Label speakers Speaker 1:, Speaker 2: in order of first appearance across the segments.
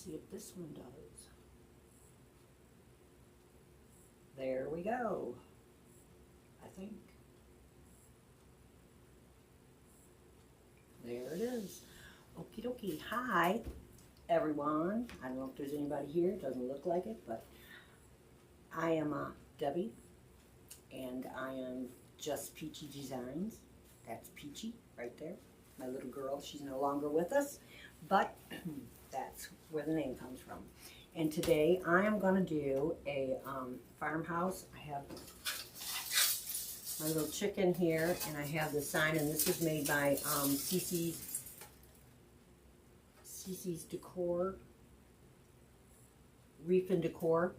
Speaker 1: see if this one does. There we go, I think. There it is. Okie dokie. Hi, everyone. I don't know if there's anybody here. It doesn't look like it, but I am Debbie, and I am Just Peachy Designs. That's Peachy right there. My little girl, she's no longer with us, but that's where the name comes from. And today I am going to do a farmhouse. I have my little chicken here, and I have the sign, and this is made by Cece's Decor, Reef and Decor.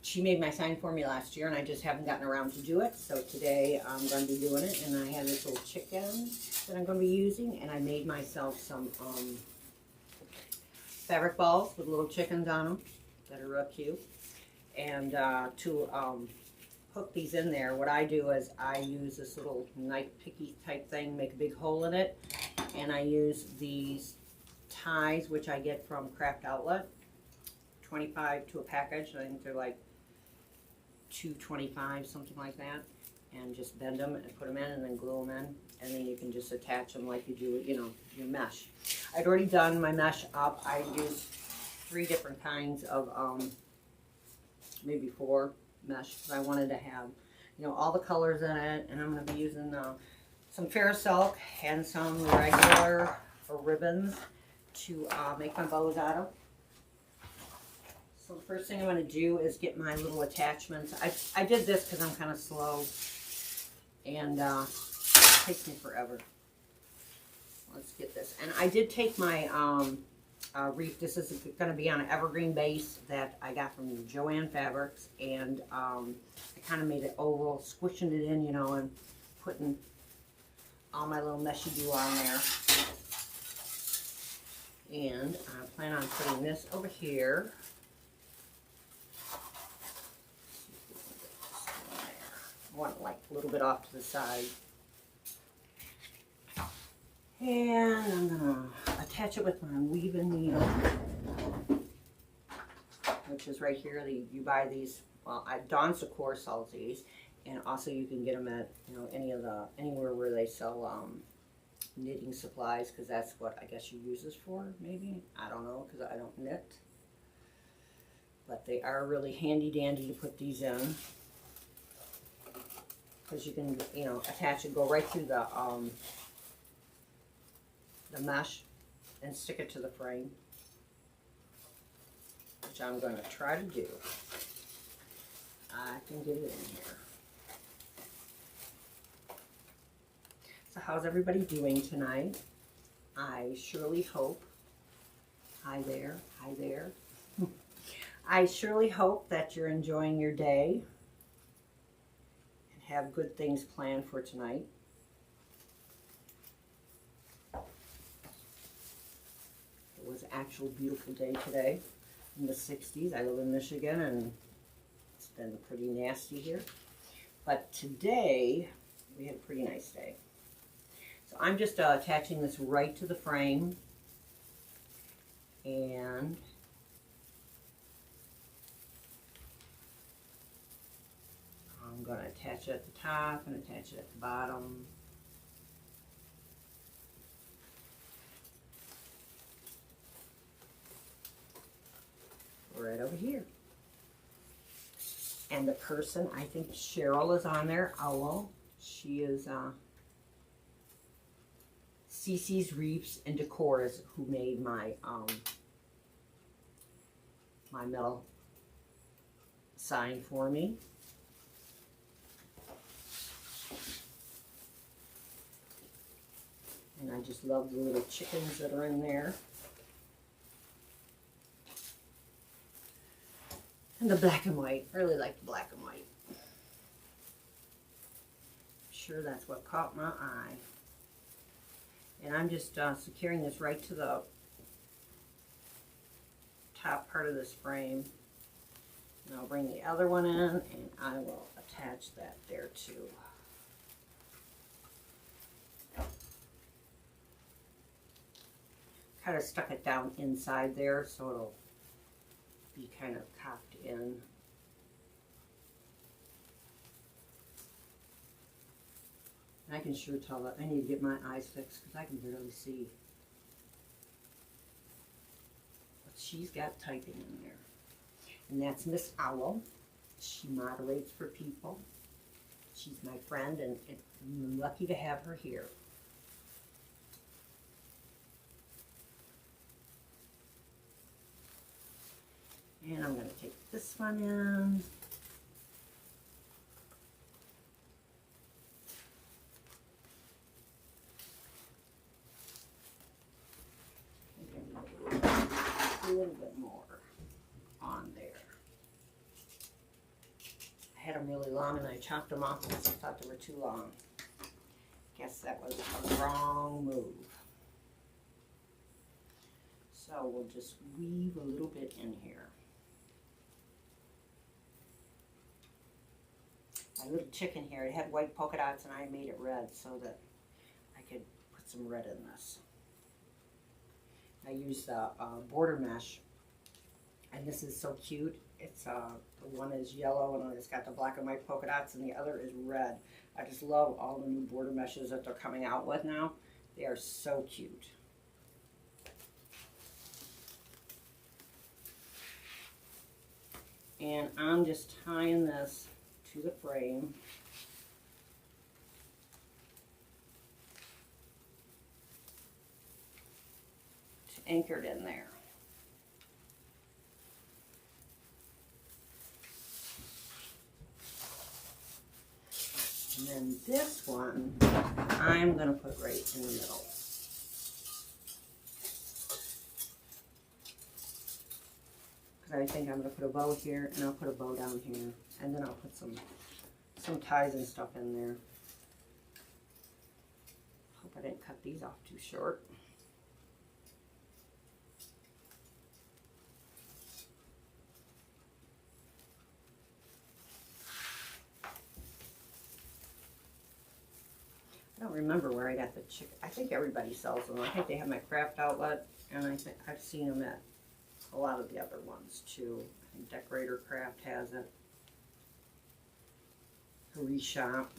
Speaker 1: She made my sign for me last year, and I just haven't gotten around to do it. So today I'm going to be doing it, and I have this little chicken that I'm going to be using, and I made myself some fabric balls with little chickens on them that are real cute. And to hook these in there, what I do is I use this little knife picky type thing, make a big hole in it, and I use these ties, which I get from Craft Outlet, 25 to a package. I think they're like $2.25, something like that, and just bend them and put them in and then glue them in, and then you can just attach them like you do, you know, your mesh. I'd already done my mesh up. I used 3 different kinds of maybe 4 mesh. I wanted to have, you know, all the colors in it, and I'm going to be using some Ferrosilk and some regular ribbons to make my bows out of. So the first thing I'm going to do is get my little attachments. I did this because I'm kind of slow, and it takes me forever. Let's get this. And I did take my reef. This is going to be on an evergreen base that I got from Joann Fabrics, and I kind of made it oval, squishing it in, you know, and putting all my little meshy glue on there. And I plan on putting this over here. I want it like a little bit off to the side. And I'm going to attach it with my weaving needle, which is right here. You buy these, well, Dawn's Decor sells these, and also you can get them at, you know, anywhere where they sell knitting supplies, because that's what I guess you use this for, maybe. I don't know, because I don't knit. But they are really handy dandy to put these in, because you can, you know, attach it, go right through the mesh and stick it to the frame, which I'm going to try to do. I can get it in here. So how's everybody doing tonight? I surely hope, hi there, hi there. I surely hope that you're enjoying your day and have good things planned for tonight. It was an actual beautiful day today, in the 60s. I live in Michigan, and it's been pretty nasty here. But today, we had a pretty nice day. So I'm just attaching this right to the frame, and I'm going to attach it at the top and attach it at the bottom. Right over here. And the person, I think Cheryl is on there, Owl. She is Cece's Reefs and Decors, who made my my metal sign for me. And I just love the little chickens that are in there. And the black and white. I really like the black and white. I'm sure that's what caught my eye. And I'm just securing this right to the top part of this frame. And I'll bring the other one in, and I will attach that there too. kind of stuck it down inside there so it'll be kind of cocked in. And I can sure tell that I need to get my eyes fixed because I can barely see. But she's got typing in there. And that's Miss Owl. She moderates for people. She's my friend, and I'm lucky to have her here. And I'm going to take this one in. A little bit more on there. I had them really long and I chopped them off because I thought they were too long. Guess that was a wrong move. So we'll just weave a little bit in here. My little chicken here, it had white polka dots and I made it red so that I could put some red in this. I used the border mesh, and this is so cute. It's the one is yellow and it's got the black and white polka dots, and the other is red. I just love all the new border meshes that they're coming out with now. They are so cute. And I'm just tying this to the frame. Anchored in there. And then this one, I'm going to put right in the middle. Because I think I'm going to put a bow here, and I'll put a bow down here, and then I'll put some ties and stuff in there. Hope I didn't cut these off too short. I don't remember where I got the chicken. I think everybody sells them. I think they have my craft outlet, and I think I've seen them at a lot of the other ones too. I think Decorator Craft has it. Harry Shop.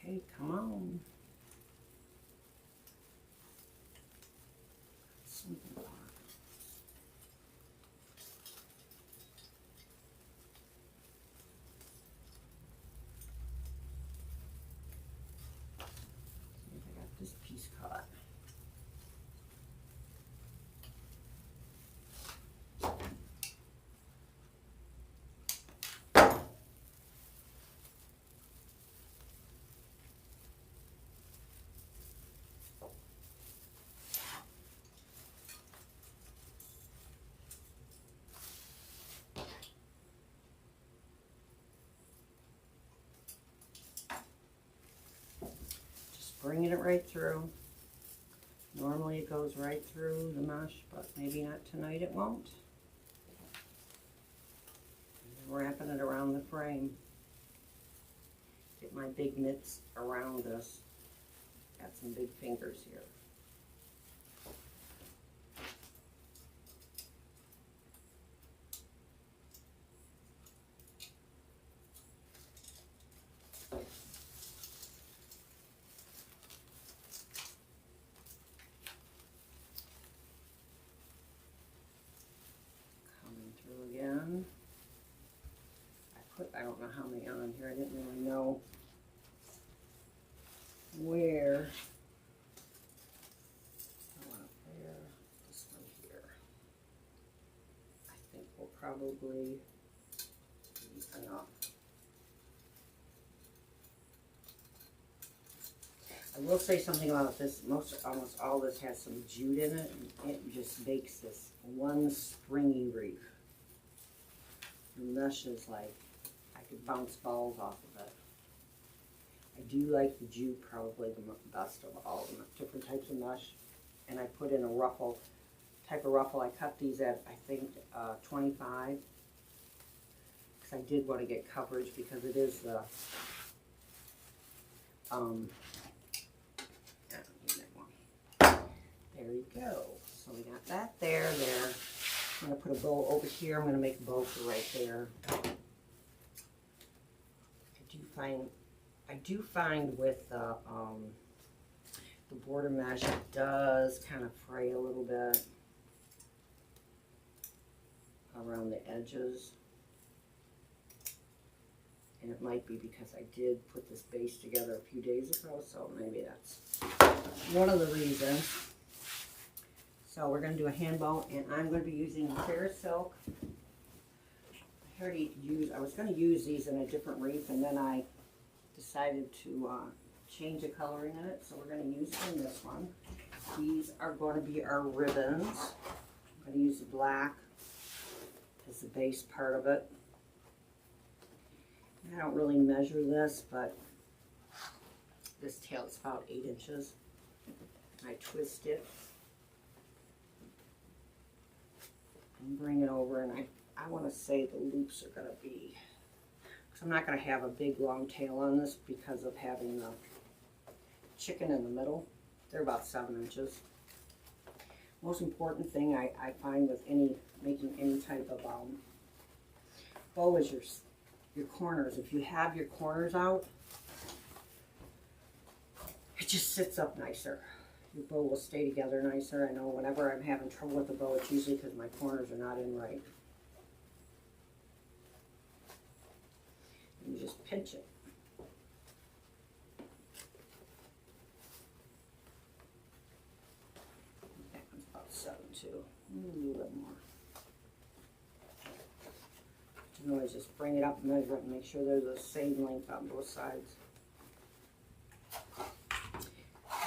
Speaker 1: Okay, come on. Something hard. See if I got this piece caught. Bringing it right through. Normally it goes right through the mesh, but maybe not tonight, it won't. And wrapping it around the frame. Get my big mitts around this. Got some big fingers here. Again. I don't know how many on here. I didn't really know where. One up there, this one here. I think will probably be enough. I will say something about this. Almost all this has some jute in it, and it just makes this one springy wreath. The mesh is like, I could bounce balls off of it. I do like the jute probably the best of all the different types of mesh. and I put in a ruffle, type of ruffle. I cut these at, I think, 25, because I did want to get coverage because it is the, I don't need that one. There you go. So we got that there. I'm going to put a bow over here. I'm going to make a bow for right there. I do find with the border mesh, it does kind of fray a little bit around the edges. And it might be because I did put this base together a few days ago, so maybe that's one of the reasons. So we're going to do a hand bow, and I'm going to be using clear silk. I was going to use these in a different wreath, and then I decided to change the coloring in it, so we're going to use it in this one. These are going to be our ribbons. I'm going to use the black as the base part of it. I don't really measure this, but this tail is about 8 inches. I twist it and bring it over, and I want to say the loops are going to be, because I'm not going to have a big long tail on this because of having the chicken in the middle. They're about 7 inches. Most important thing I find with making any type of bow is your corners. If you have your corners out, it just sits up nicer. Your bow will stay together nicer. I know whenever I'm having trouble with the bow, it's usually because my corners are not in right. And you just pinch it. That one's about 7 too. A little bit more. You can always just bring it up, measure it, and make sure they're the same length on both sides.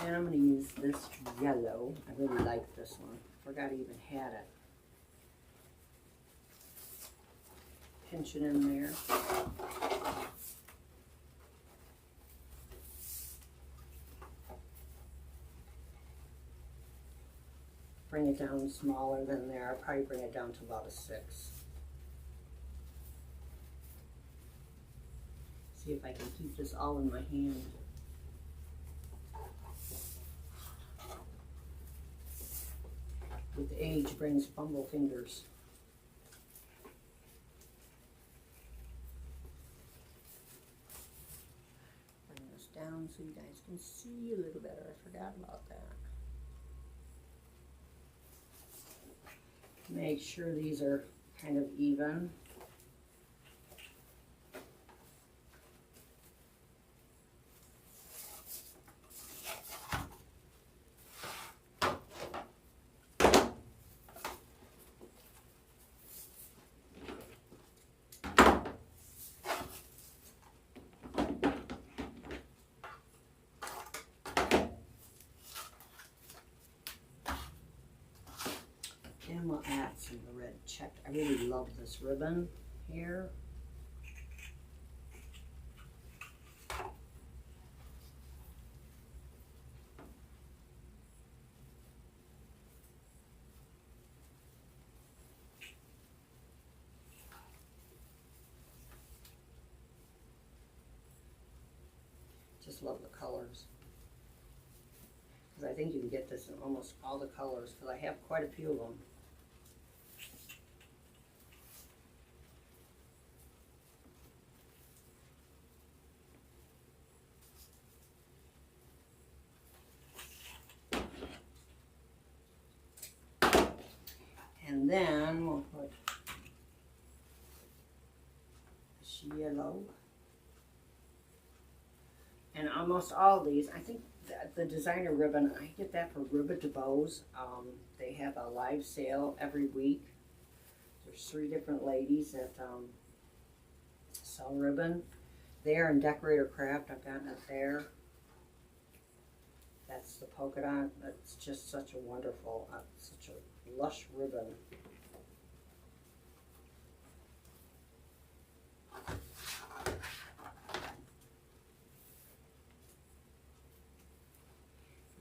Speaker 1: And I'm going to use this yellow. I really like this one. Forgot I even had it. Pinch it in there. Bring it down smaller than there. I'll probably bring it down to about a 6. See if I can keep this all in my hand. With age brings fumble fingers. Bring this down so you guys can see a little better. I forgot about that. Make sure these are kind of even. And we'll add some of the red checked. I really love this ribbon here. Just love the colors. Because I think you can get this in almost all the colors, because I have quite a few of them. And then we'll put this yellow. And almost all of these, I think the designer ribbon, I get that for Ribbon to Bows. They have a live sale every week. There's 3 different ladies that sell ribbon. There in Decorator Craft, I've gotten it there. That's the polka dot. That's just such a wonderful, such a lush ribbon.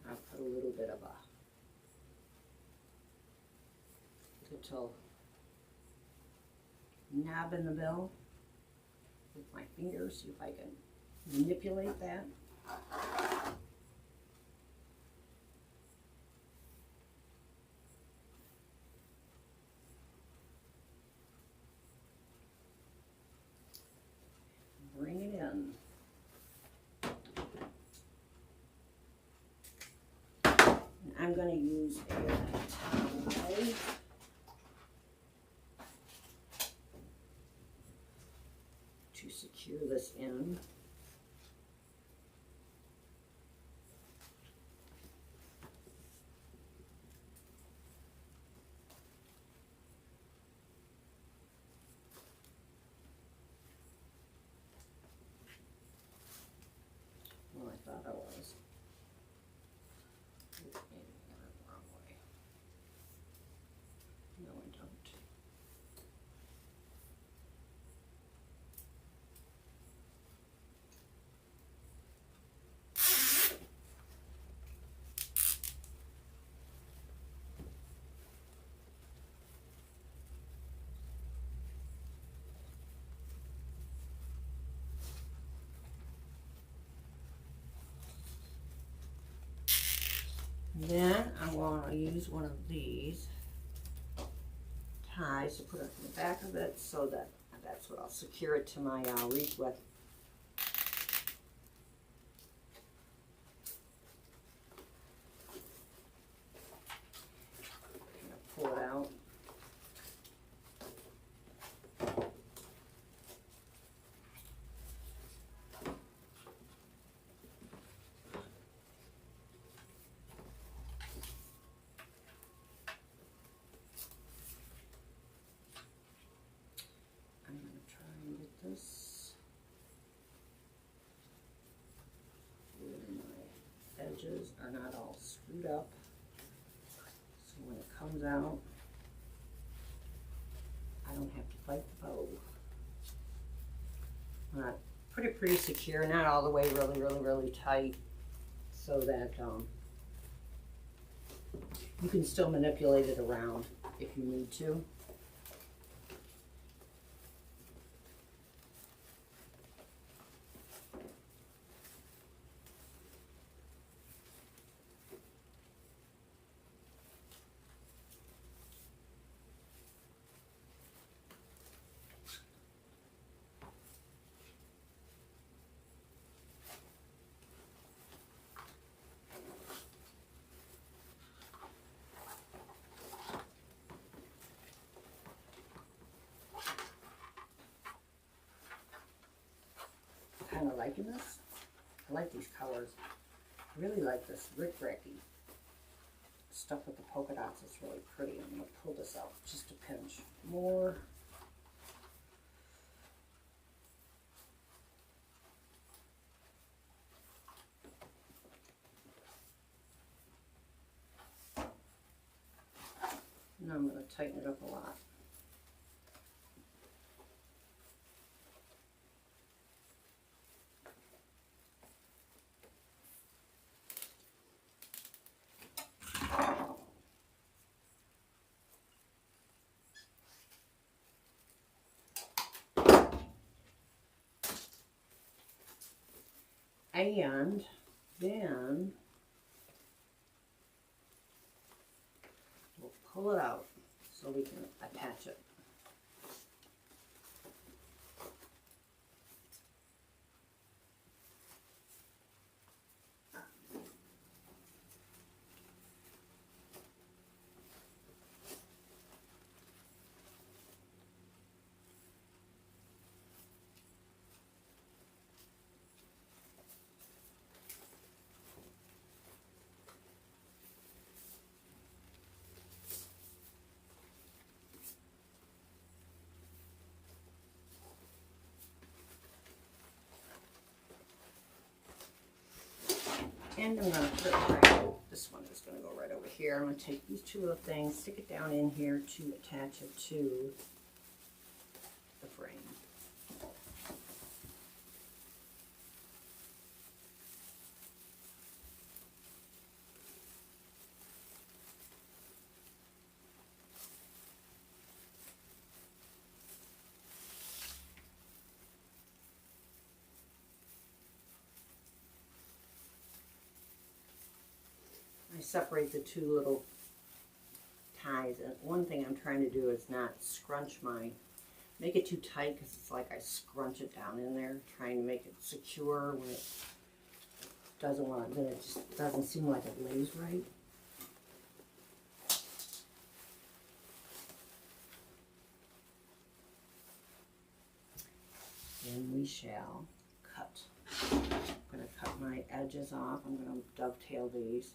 Speaker 1: I'll put a little bit of a Get till knob in the bill with my fingers, see if I can manipulate that. Bring it in. And I'm going to use a towel to secure this in. Well, I thought I was. Maybe I got it the wrong way. No, I don't. Then I'm going to use one of these ties to put it in the back of it so that that's what I'll secure it to my wreath with. I'm going to pull it out. This where my edges are not all screwed up, so when it comes out I don't have to fight the bow. Pretty secure, not all the way really tight, so that you can still manipulate it around if you need to. Kind of liking this. I like these colors. I really like this rick-racky stuff with the polka dots. It's really pretty. I'm going to pull this out just a pinch more. And I'm going to tighten it up a lot. And then we'll pull it out so we can attach it. And I'm going to put it right, this one is going to go right over here. I'm going to take these two little things, stick it down in here to attach it to the frame. separate the two little ties. And one thing I'm trying to do is not scrunch make it too tight, because it's like I scrunch it down in there, trying to make it secure when it doesn't want to, then it just doesn't seem like it lays right. And we shall cut. I'm going to cut my edges off. I'm going to dovetail these.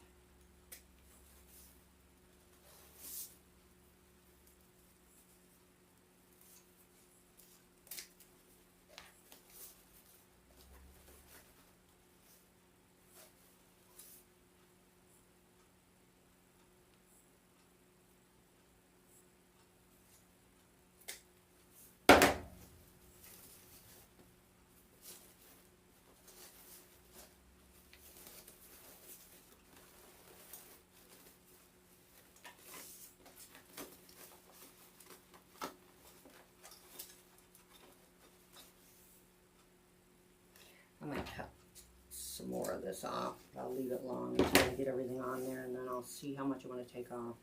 Speaker 1: I'm going to cut some more of this off. I'll leave it long until I get everything on there, and then I'll see how much I want to take off.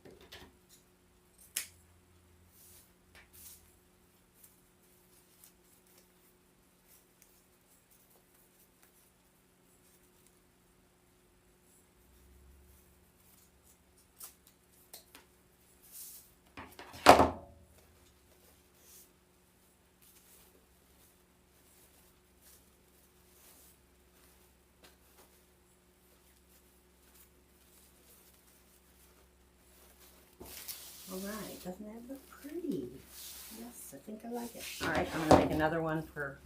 Speaker 1: Alright, doesn't that look pretty? Yes, I think I like it. Alright, I'm going to make another one for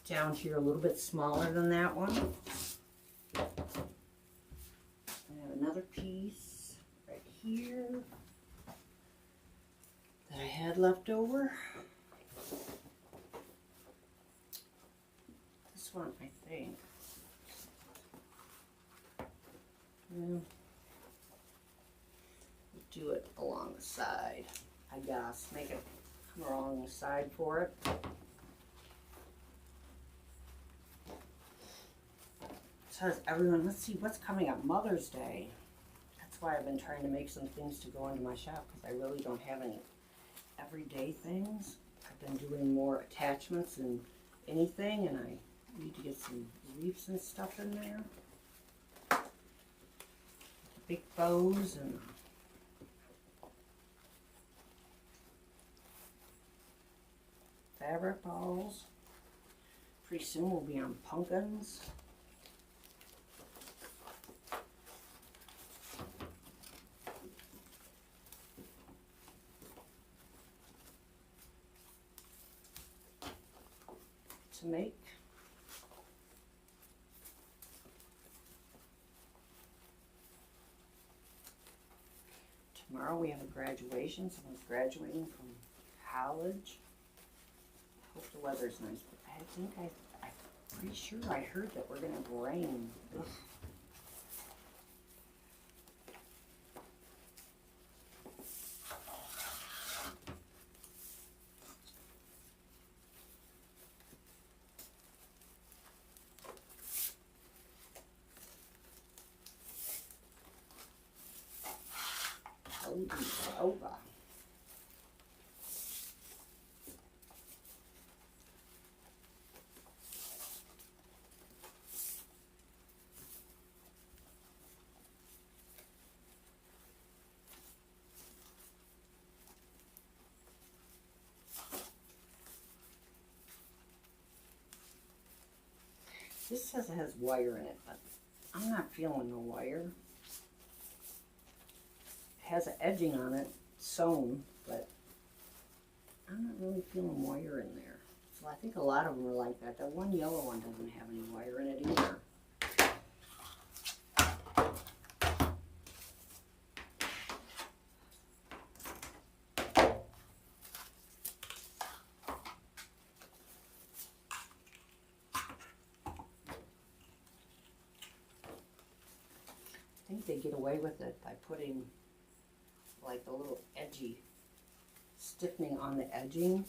Speaker 1: down here a little bit smaller than that one. I have another piece right here that I had left over. This one, I think. Do it along the side, I guess. Make it come along the side for it. Says everyone, let's see what's coming up. Mother's Day. That's why I've been trying to make some things to go into my shop, because I really don't have any everyday things. I've been doing more attachments than anything, and I need to get some wreaths and stuff in there. Big bows and fabric balls. Pretty soon we'll be on pumpkins. To make. Tomorrow we have a graduation. Someone's graduating from college. Hope the weather's nice, but I think I'm pretty sure I heard that we're going to have rain. Ugh. Over. This says it has wire in it, but I'm not feeling the wire. It has an edging on it, sewn, but I'm not really feeling wire in there. So I think a lot of them are like that. That one yellow one doesn't have any wire in it either. I think they get away with it by putting like a little edgy stiffening on the edging.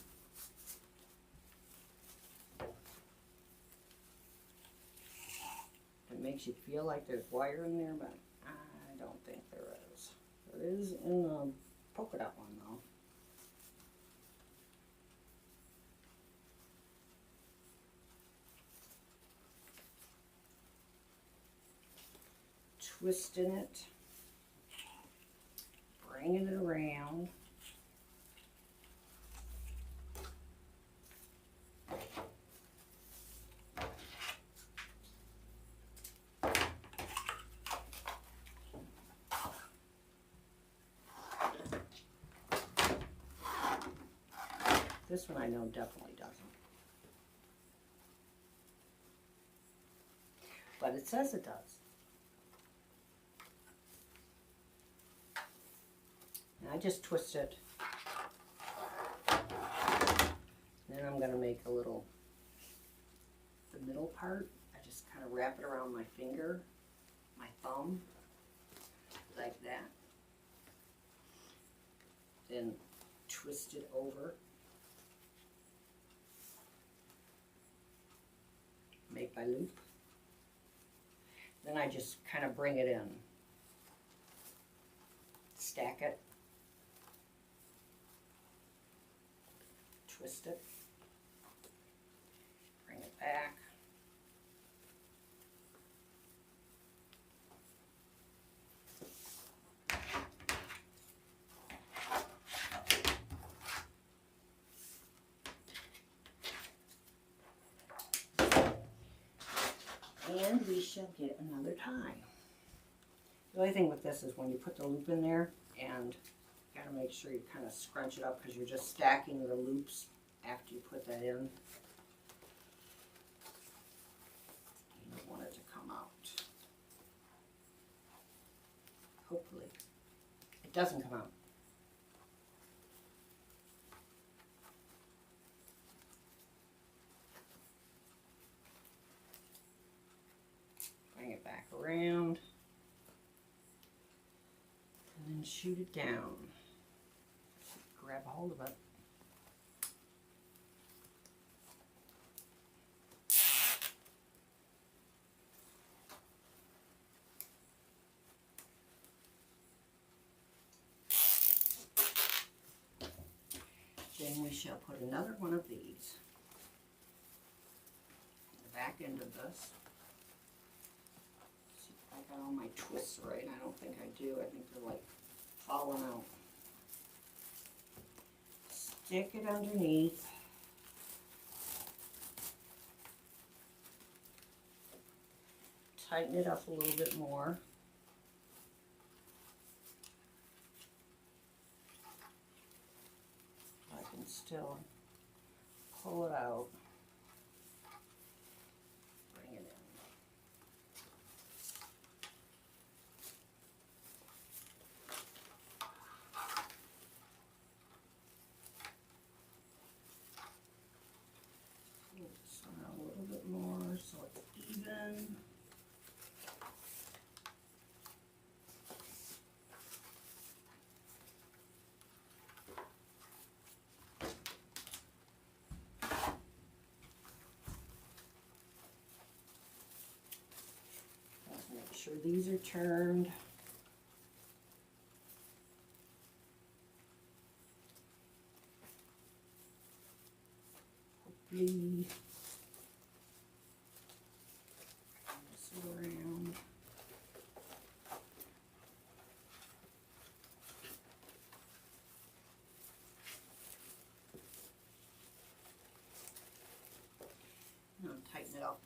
Speaker 1: It makes you feel like there's wire in there, but I don't think there is. There is in the polka dot one though. Twisting it, bringing it around. This one I know definitely doesn't. But it says it does. And I just twist it. Then I'm going to make a little, the middle part, I just kind of wrap it around my finger, my thumb, like that. Then twist it over. Make my loop. Then I just kind of bring it in. Stack it. Twist it. Bring it back. And we shall get another tie. The only thing with this is when you put the loop in there, and you gotta make sure you kind of scrunch it up because you're just stacking the loops after you put that in. You don't want it to come out. Hopefully. It doesn't come out. Bring it back around. And then shoot it down. Grab a hold of it. Then we shall put another one of these on the back end of this. See if I got all my twists right. I don't think I do. I think they're like falling out. Stick it underneath. Tighten it up a little bit more. I can still pull it out. Bring it in. Pull this one out a little bit more so it's even. Make sure these are turned. Hopefully, this around. Now tighten it up.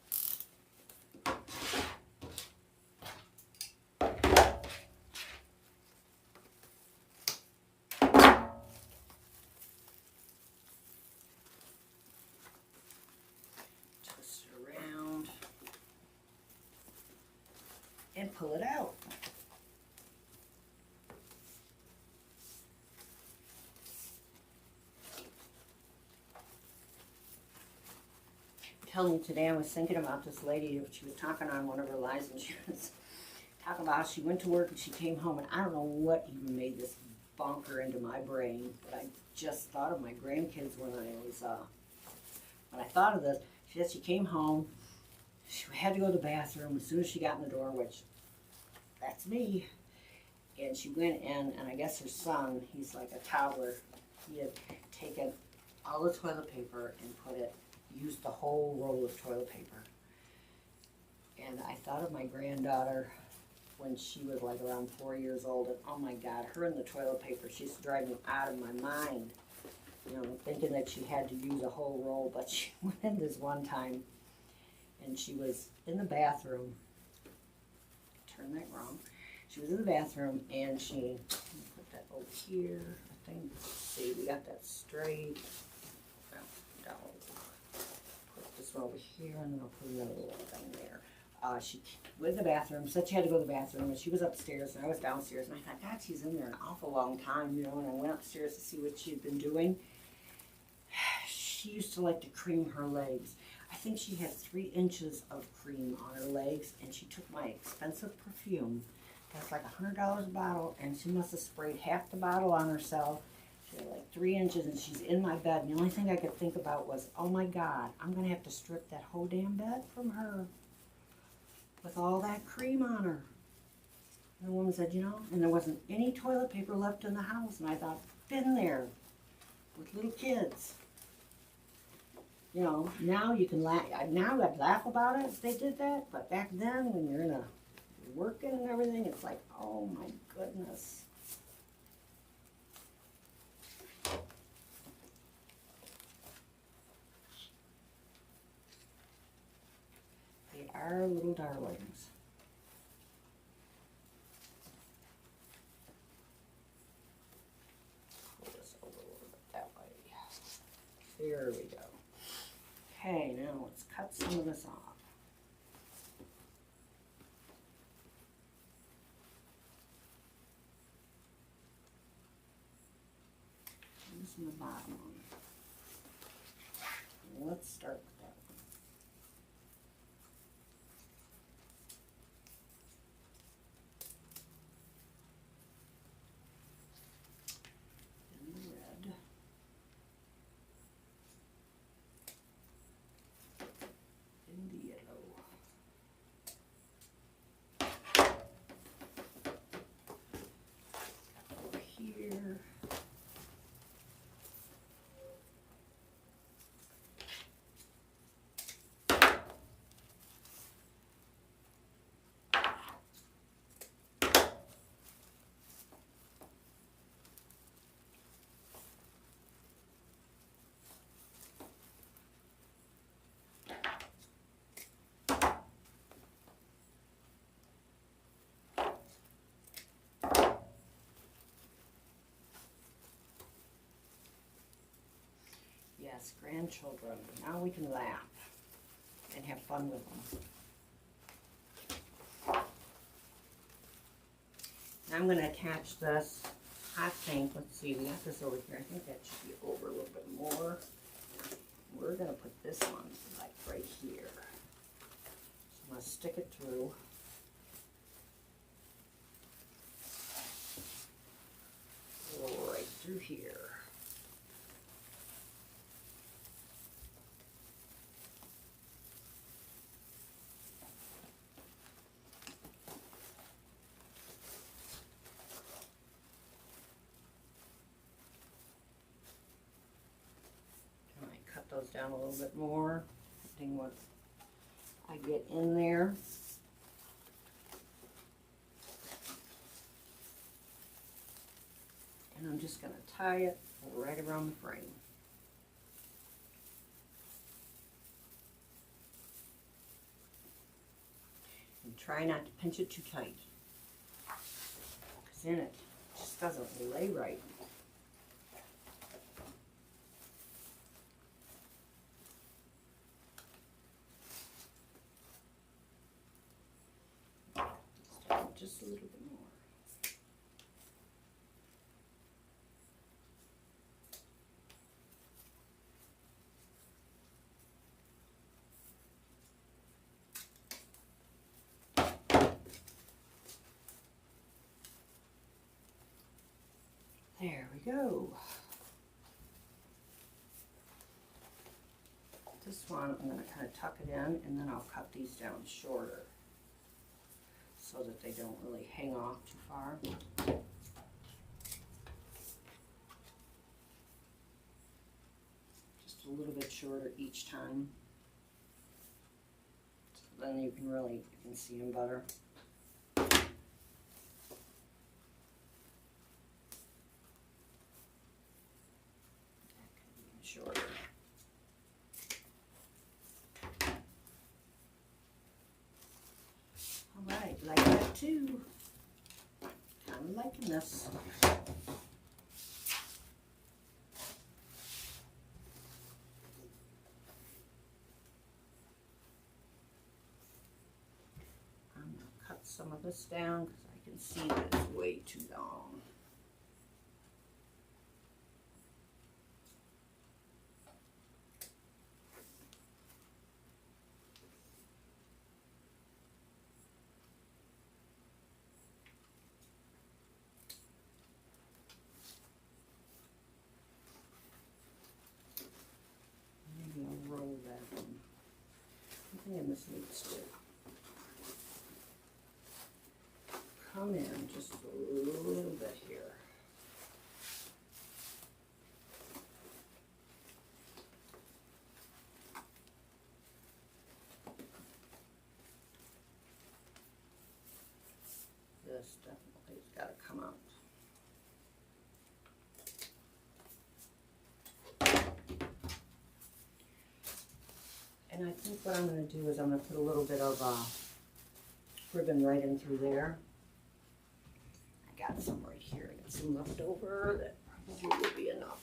Speaker 1: And pull it out. Telling you today, I was thinking about this lady. She was talking on one of her lives, and she was talking about how she went to work and she came home, and I don't know what even made this bonker into my brain, but I just thought of my grandkids when I thought of this. She said she came home, she had to go to the bathroom as soon as she got in the door, which that's me. And she went in, and I guess her son, he's like a toddler, he had taken all the toilet paper and used the whole roll of toilet paper. And I thought of my granddaughter when she was like around 4 years old, and oh my God, her and the toilet paper, she's driving me out of my mind. You know, thinking that she had to use a whole roll, but she went in this one time, and she was in the bathroom. Turn that wrong. She was in the bathroom, and she put that over here. I think. Let's see, we got that straight. No, down. Put this one over here, and then I'll put another little thing there. She went in the bathroom, said she had to go to the bathroom, and she was upstairs, and I was downstairs, and I thought, God, she's in there an awful long time, you know, and I went upstairs to see what she had been doing. She used to like to cream her legs. I think she had 3 inches of cream on her legs, and she took my expensive perfume. That's like $100 a bottle, and she must have sprayed half the bottle on herself. She had like 3 inches, and she's in my bed, and the only thing I could think about was, oh my God, I'm going to have to strip that whole damn bed from her with all that cream on her. And the woman said, you know, and there wasn't any toilet paper left in the house, and I thought, been there with little kids. You know, now you can laugh. Now I'd laugh about it if they did that, but back then, when you're working and everything, it's like, oh my goodness. They are little darlings. Pull this over a little bit that way. There we go. Okay, now let's cut some of this off. This is the bottom one. Let's start with that one. And the red. And the yellow. Over here. Yes, grandchildren. Now we can laugh and have fun with them. Now I'm going to attach this hot tank. Let's see, we got this over here. I think that should be over a little bit more. We're going to put this one like right here. So I'm going to stick it through. Right through here. Those down a little bit more, depending what I get in there. And I'm just going to tie it right around the frame. And try not to pinch it too tight, because then it just doesn't lay right. Just a little bit more. There we go. This one I'm going to kind of tuck it in, and then I'll cut these down shorter. so that they don't really hang off too far. Just a little bit shorter each time. So then you can see them better. Shorter. All right, like that too. I'm liking this. I'm going to cut some of this down because I can see that it's way too long. Roll that one. I think this needs to come in just a little bit here. This definitely has got to come out. And I think what I'm going to do is I'm going to put a little bit of ribbon right in through there. I got some right here. I got some left over that probably will be enough.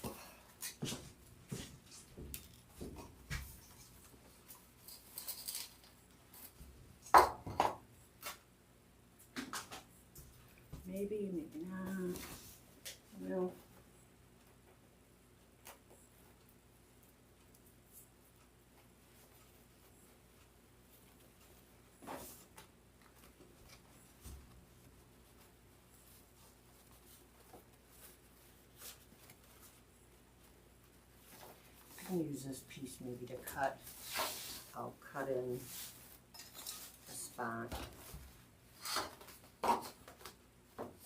Speaker 1: Maybe, maybe not. Well. Use this piece maybe to cut. I'll cut in a spot. I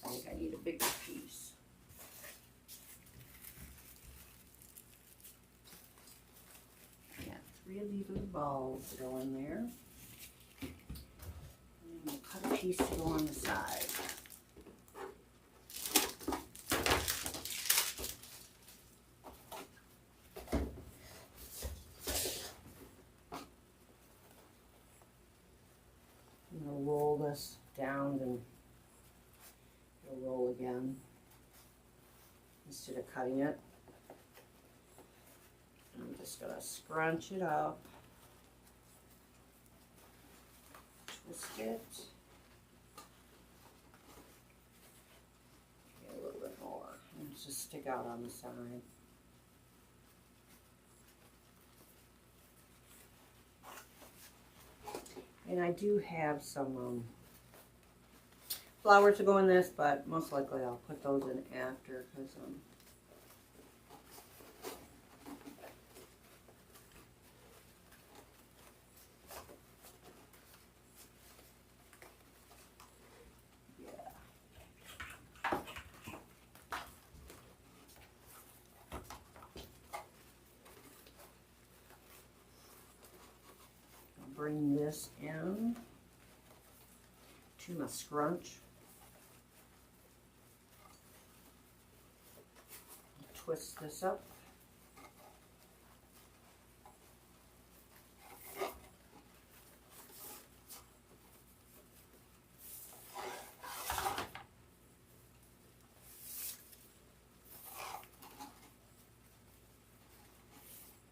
Speaker 1: think I need a bigger piece. I got 3 of these little balls to go in there. And then we'll cut a piece to go on the side. Roll this down and it'll roll again instead of cutting it. And I'm just going to scrunch it up, twist it, get a little bit more, and just stick out on the side. And I do have some flowers to go in this, but most likely I'll put those in after because bring this in to my scrunch. Twist this up.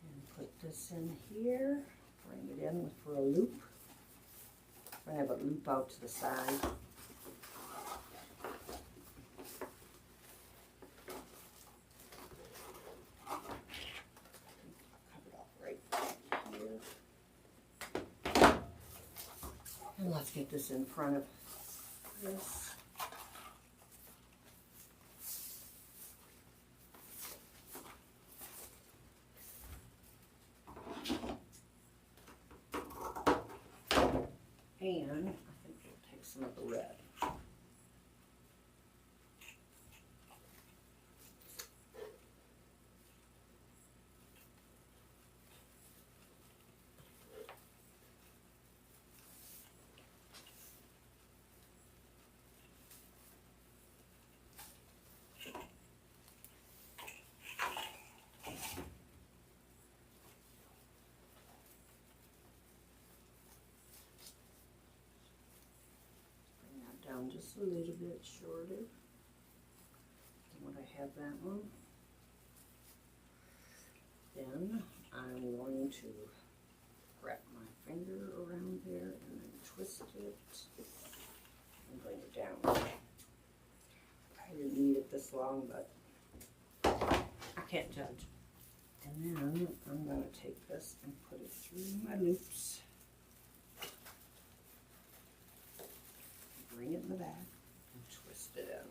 Speaker 1: And put this in here. Bring it in for a loop. I'm going to have a loop out to the side. Cut it off right here. And let's get this in front of this. And I think we'll take some of the red. Down just a little bit shorter than what I have that one. Then I'm going to wrap my finger around there and then twist it and bring it down. I didn't need it this long, but I can't judge. And then I'm going to take this and put it through my loops. Bring it in the back and twist it in.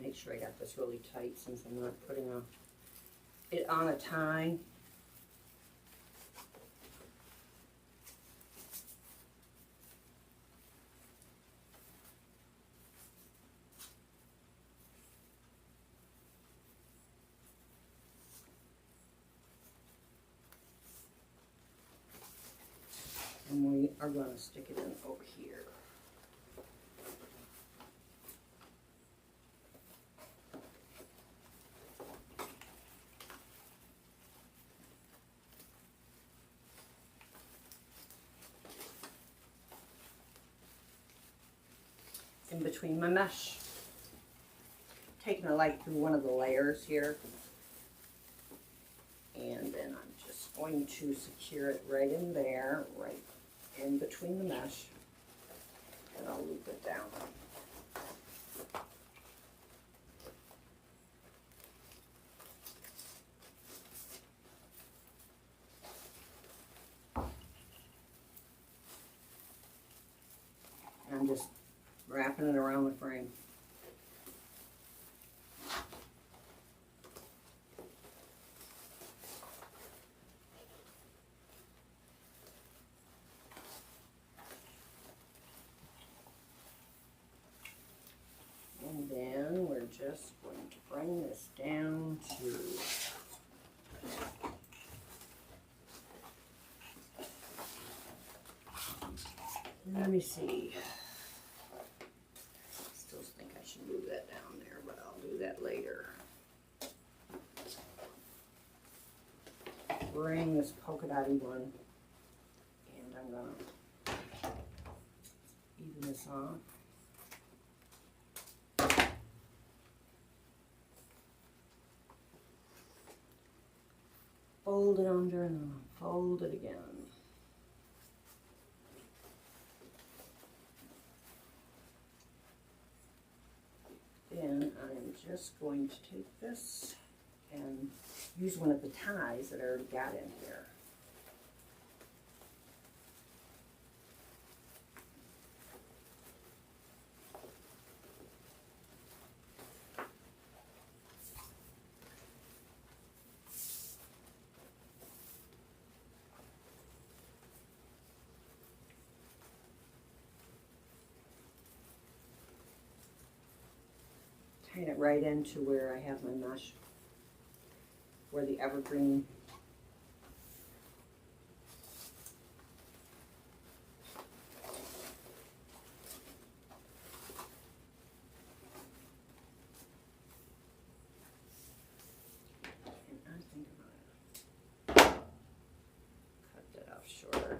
Speaker 1: Make sure I got this really tight since I'm not putting it on a tie. And we are going to stick it in over here. In between my mesh. Taking a light through one of the layers here. And then I'm just going to secure it right in there, right in between the mesh. And I'll loop it down. And I'm just wrapping it around the frame. And then we're just going to bring this down to let me see. Still think I should move that down there, but I'll do that later. Bring this polka dotty one, and I'm gonna even this off. Fold it under and then fold it again. Then I'm just going to take this and use one of the ties that I already got in here. Tying it right into where I have my mesh, where the evergreen. And I think I'm going to cut that off shorter.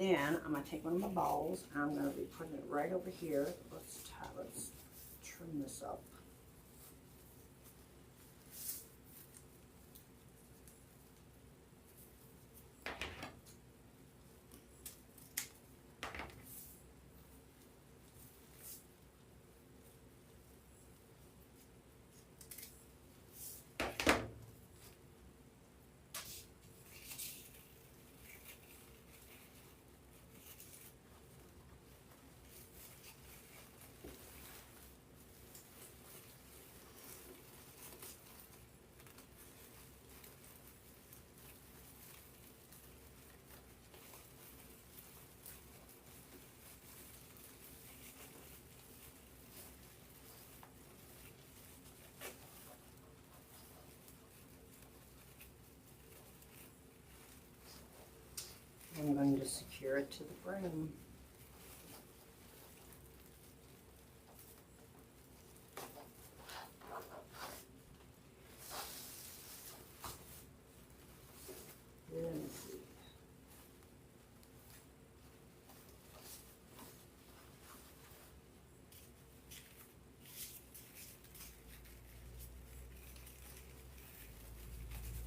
Speaker 1: Then I'm going to take one of my balls and I'm going to be putting it right over here. Let's trim this up. I'm going to secure it to the frame. Let's see.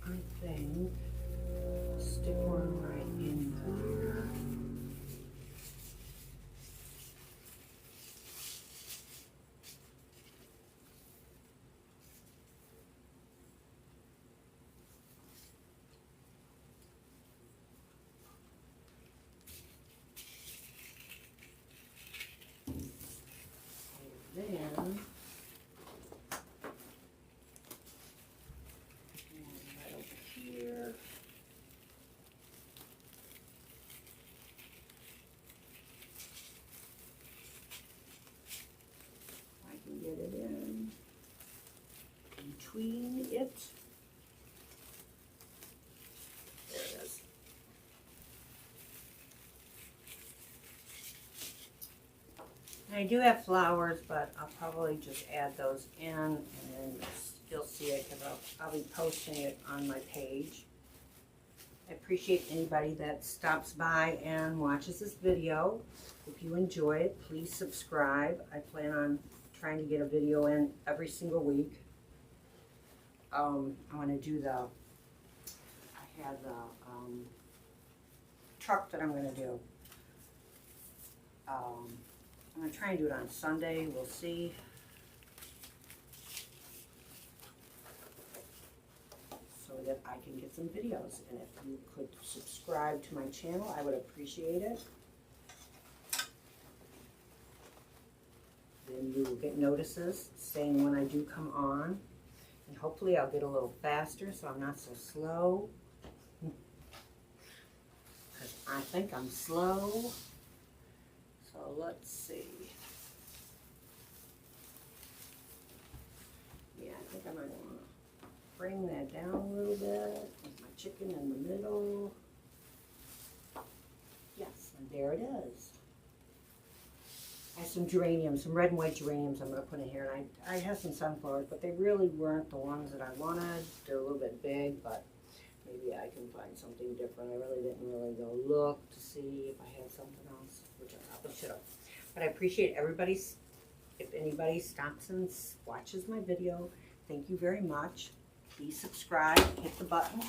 Speaker 1: I think stick one right in there. And then right over here. I can get it in between it. There it is. I do have flowers, but I'll probably just add those in, and then you'll see it because I'll be posting it on my page. I appreciate anybody that stops by and watches this video. If you enjoy it, please subscribe. I plan on trying to get a video in every single week. I want to do I have the truck that I'm going to do. I'm going to try and do it on Sunday. We'll see. So that I can get some videos. And if you could subscribe to my channel, I would appreciate it. Then you will get notices saying when I do come on. And hopefully I'll get a little faster so I'm not so slow. Because I think I'm slow. So let's see. Yeah, I think I might want to bring that down a little bit. With my chicken in the middle. Yes, and there it is. I have some geraniums, some red and white geraniums I'm going to put in here. And I have some sunflowers, but they really weren't the ones that I wanted. They're a little bit big, but maybe I can find something different. I really didn't go look to see if I had something else, which I probably should have. But I appreciate everybody's, if anybody stops and watches my video, thank you very much. Please subscribe, hit the button,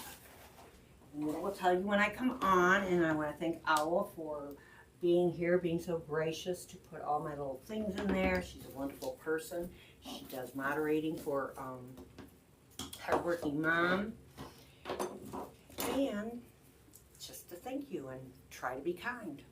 Speaker 1: and it will tell you when I come on. And I want to thank Owl for being here, being so gracious to put all my little things in there. She's a wonderful person. She does moderating for Hardworking Mom. And just to thank you and try to be kind.